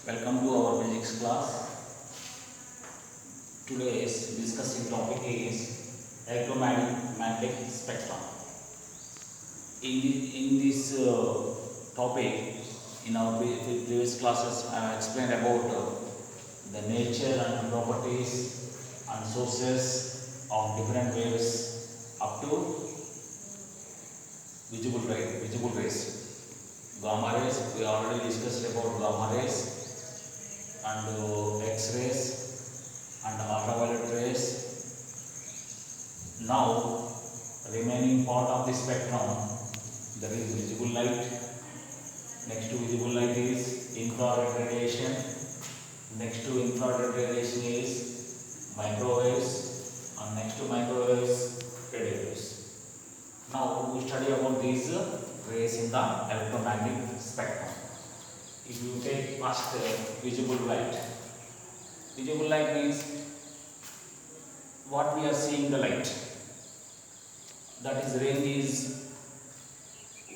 Welcome to our physics class. Today's discussing topic is electromagnetic spectrum. In this topic, in our previous classes, I have explained about the nature and properties and sources of different waves up to visible rays. Gamma rays, we already discussed about gamma rays and X-rays and ultraviolet rays. Now, remaining part of the spectrum, there is visible light. Next to visible light is infrared radiation. Next to infrared radiation is microwaves, and next to microwaves, radio waves. Now, we study about these rays in the electromagnetic spectrum. If you take first visible light means what we are seeing the light. That is range is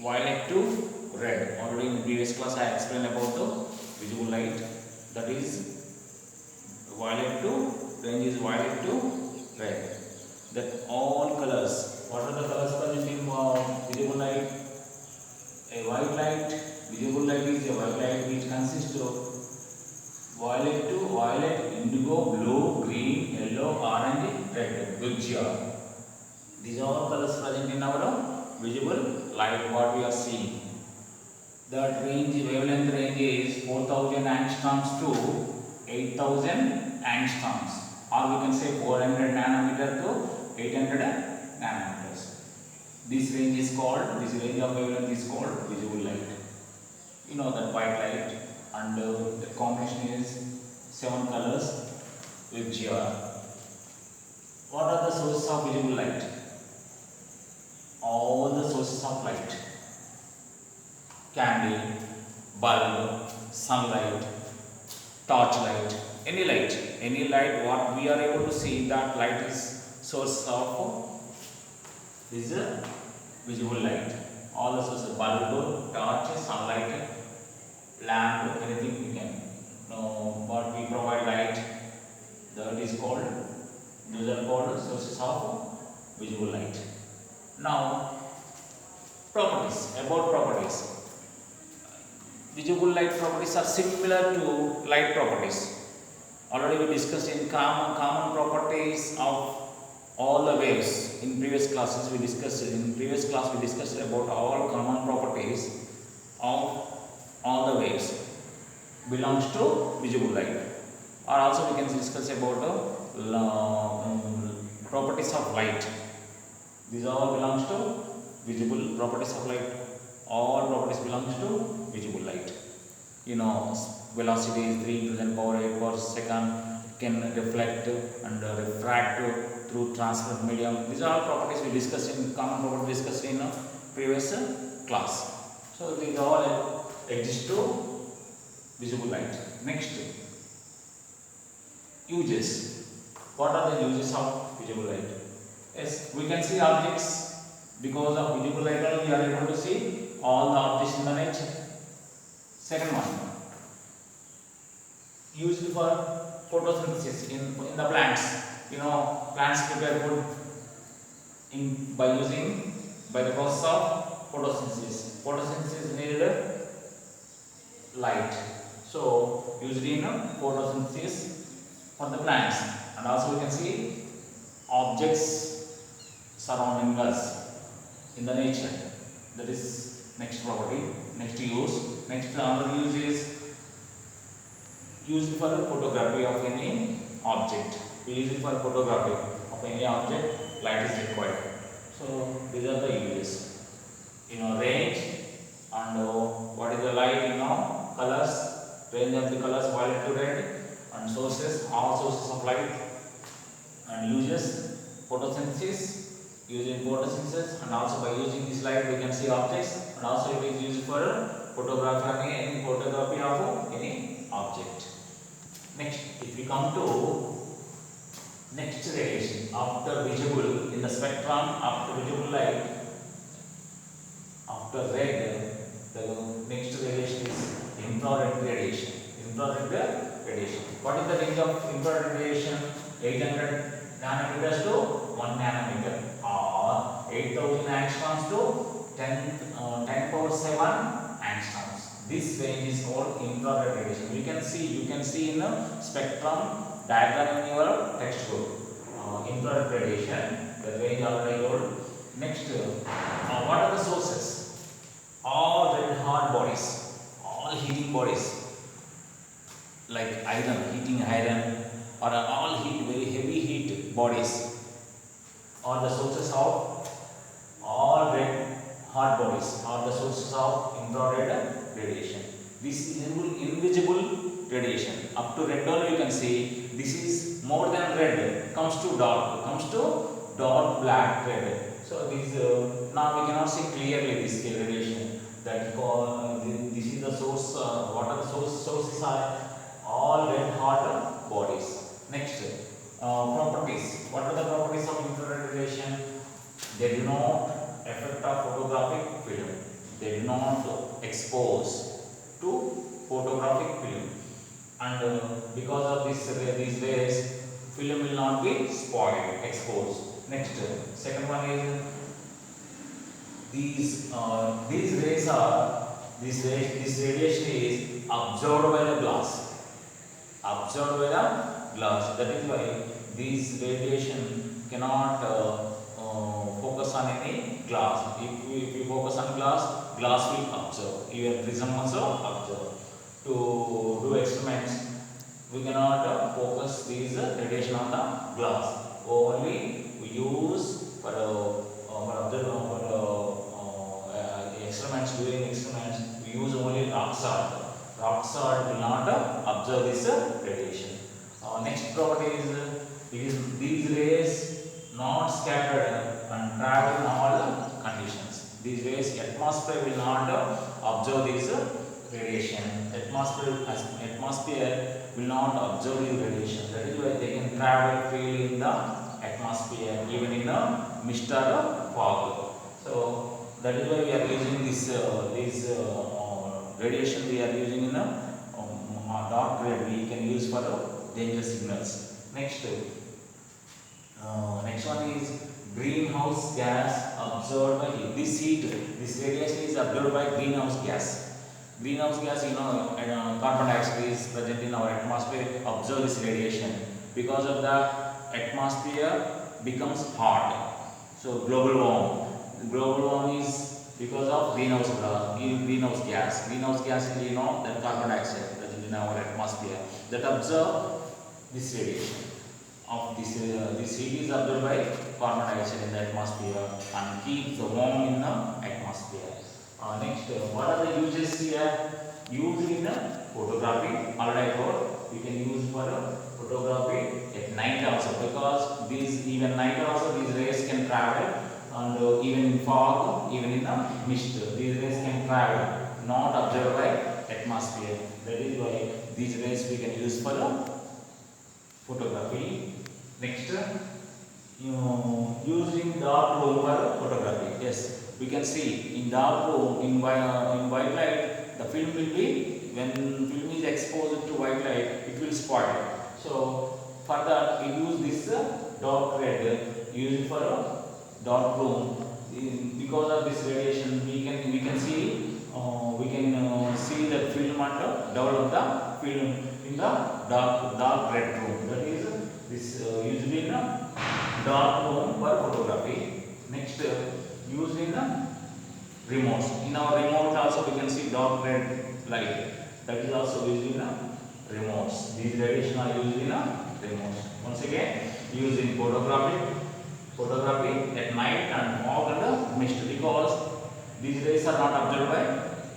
violet to red. Already in the previous class I explained about the visible light. That is violet to range is violet to red. That all colors. What are the colors present in visible light? A white light. Visible light is a white light which consists of violet to violet, indigo, blue, green, yellow, orange, red, fuchsia. These are all colors present in our visible light what we are seeing. That wavelength range is 4000 angstroms to 8000 angstroms, or we can say 400 nanometer to 800 nanometers. This range of wavelength is called visible light. You know that white light, and the combination is 7 colors with GR. What are the sources of visible light? All the sources of light: candle, bulb, sunlight, torchlight, any light what we are able to see, that light is source of is a visible light. All the sources: bulb, torch, sunlight, lamp, anything we can know what we provide light, that is called, those are called sources of visible light. Now, about properties. Visible light properties are similar to light properties. Already we discussed in common properties of all the waves. In previous classes we discussed about all common properties of all the waves belongs to visible light. Or also we can discuss about properties of light. These all belongs to visible properties of light. All properties belongs to visible light. You know, velocity is 3 to the power 8 per second, can reflect and refract through transparent medium. These are all properties we discussed in common properties discussed in previous class. So these all exist to visible light. Next, uses. What are the uses of visible light? Yes, we can see objects because of visible light only we are able to see all the objects in the nature. Second one, used for photosynthesis in the plants. You know, plants prepare food by the process of photosynthesis. Photosynthesis needed light, so used in photosynthesis for the plants. And also we can see objects surrounding us in the nature. That is next property. Next use. Next another use is used for photography of any object. We use it for photography of any object. Light is required. So these are the uses. Range and what is the light? Colors. Range of the colors violet to red, and sources, all sources of light. And uses: photosynthesis, using photosynthesis, and also by using this light we can see objects, and also it is used for photography of any object. Next, if we come to next radiation after visible in the spectrum, after visible light, after red, the next radiation is infrared radiation. infrared radiation. What is the range of infrared radiation? 800 nanometers to 1 nanometer, or 8000 angstroms to 10 power 7 angstroms. This range is called infrared radiation. You can see in the spectrum diagram in your textbook. Infrared radiation, the range already told. Next, what are the sources? All red hot bodies, all heating bodies, like iron, heating iron, or all heat, very heavy heat bodies, are the sources of all red hot bodies, are the sources of infrared radiation. This is invisible radiation. Up to red only you can see. This is more than red, comes to dark black red. So this now we cannot see clearly this radiation. That this is the source. What are the sources are all red hot bodies. Next, properties. What are the properties of infrared radiation? They do not affect a photographic film. They do not expose to photographic film, and because of these rays, film will not be spoiled, exposed. Next, second one is this radiation is absorbed by the glass. That is why this radiation cannot focus on any glass. If you focus on glass will absorb. Even prism also absorb. To do experiments, we cannot focus these radiation on the glass. Only we use for experiments. During experiments, we use only rock salt. Rock salt will not absorb this radiation. Next property is these rays not scattered and travel in all conditions. These rays, atmosphere will not absorb this radiation. Atmosphere will not absorb the radiation. That is why they can travel freely in the atmosphere, even in the mist or fog. So that is why we are using this radiation. We are using in a dark red. We can use for danger signals. Next one is greenhouse gas absorbed by heat. This radiation is absorbed by greenhouse gas. Greenhouse gas, carbon dioxide is present in our atmosphere, absorb this radiation. Because of that, atmosphere becomes hot. So global warming is because of greenhouse gas. Greenhouse gas is that carbon dioxide present in our atmosphere that absorb this radiation. This heat is absorbed by carbon dioxide in the atmosphere and keeps the warm in the atmosphere. Next, what are the uses here? Used in photography. Alright, we can use for photography at night also, because even night also these rays can travel, and even in fog, even in the mist, these rays can travel, not observed by atmosphere. That is why these rays we can use for photography. Next, used in dark room for photography. Yes, we can see in dark room, in white light, the film will be, when film is exposed to white light, it will spoil. So for that we use this dark red, used for a dark room. Because of this radiation, we can see the film and develop the film in the dark red room. That is this usually in a dark room for photography. Next, used in the remotes. In our remote also we can see dark red light. That is also used in the remotes. These radiation are used in the remotes. Once again, used in photography at night and fog and mist, because these rays are not absorbed by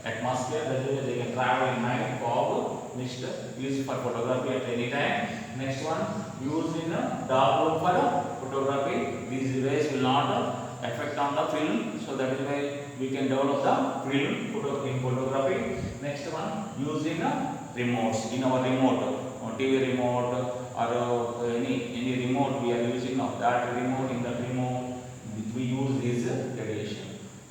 atmosphere. That is why they can travel in night, fog, mist. Used for photography at any time. Next one, used in a dark room for photography. These rays will not affect on the film, so that is why we can develop the film in photography. Next one, used in remotes. In our remote, TV remote or any remote we are using of that remote. In that remote we use this radiation.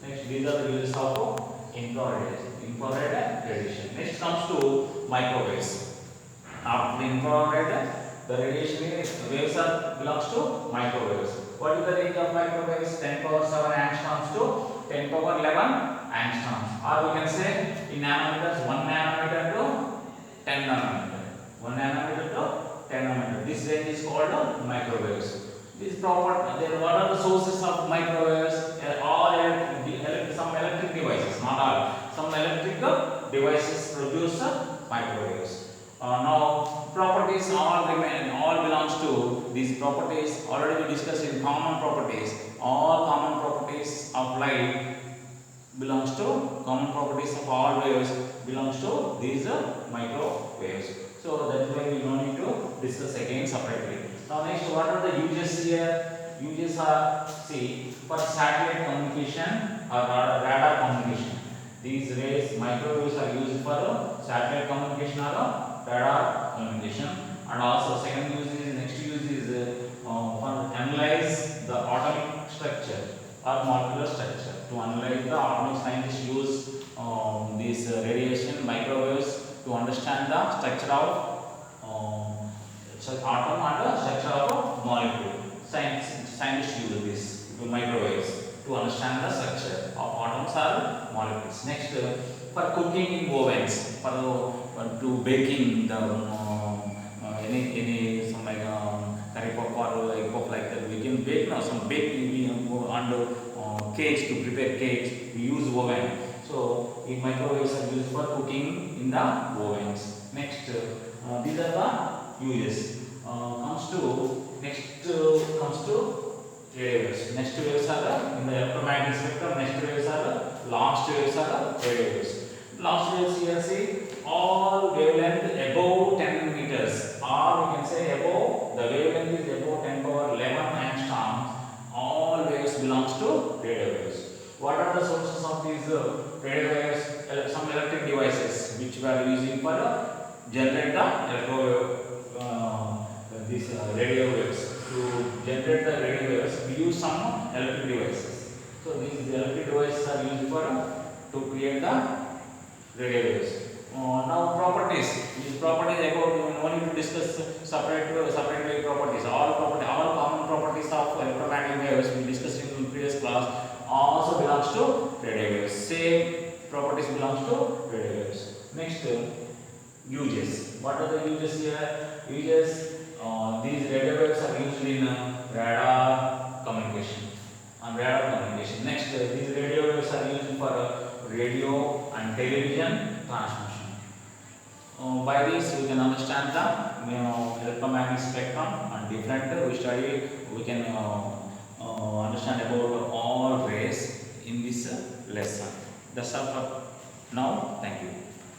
Next, these are the uses of infrared radiation. Next comes to microwaves. After the infrared, the radiation waves are belongs to microwaves. What is the range of microwaves? 10 power 7 angstroms to 10 power 11 angstroms. Or we can say in nanometers 1 nanometer to 10 nanometer. 1 nanometer to 10 nanometer. This range is called microwaves. This proper. Then what are the sources of microwaves? All some electric devices, not all. Some electric devices produce microwaves. Now properties all belongs to these properties already we discussed in common properties. All common properties of light belongs to common properties of all waves belongs to these microwaves. So that is why we don't need to discuss again separately. Now next, what are the uses here? Uses are, see, for satellite communication or radar communication. These waves, microwaves are used for satellite communication or radar communication. And also second use is, next use is for analyze the atomic structure or molecular structure. To analyze the atomic, scientists use these radiation microwaves to understand the structure of atom and the structure of molecule. Scientists use this microwaves to understand the structure of atoms or molecules. Next, for cooking in ovens, for to baking the any some like curry puff or egg puff like that, we can bake now. Some baking and cakes, to prepare cakes, we use oven. So in microwaves are used for cooking in the ovens. Next, these are the uses. Comes to radio waves. Next waves are the, in the electromagnetic spectrum. Next waves are the last waves are the radio waves. Last waves here, see, all wavelength above 10 meters, or we can say above, the wavelength is above 10 power 11 angstroms. All waves belongs to radio waves. What are the sources of these radio waves? Some electric devices which we are using for generate the these radio waves. To generate the radio waves, we use some electric devices. So these electric devices are used for to create the radio waves. Now properties. These properties about no need to discuss separate properties. All common properties of electromagnetic waves we discussed in previous class also belongs to radio waves. Same properties belongs to radio waves. Next, uses. What are the uses here? Uses. These radio waves are used in radar communication. Next, these radio waves are used for radio and television transmission. By this, we can understand the electromagnetic spectrum and different. We can understand about all rays in this lesson. That's all for now. Thank you.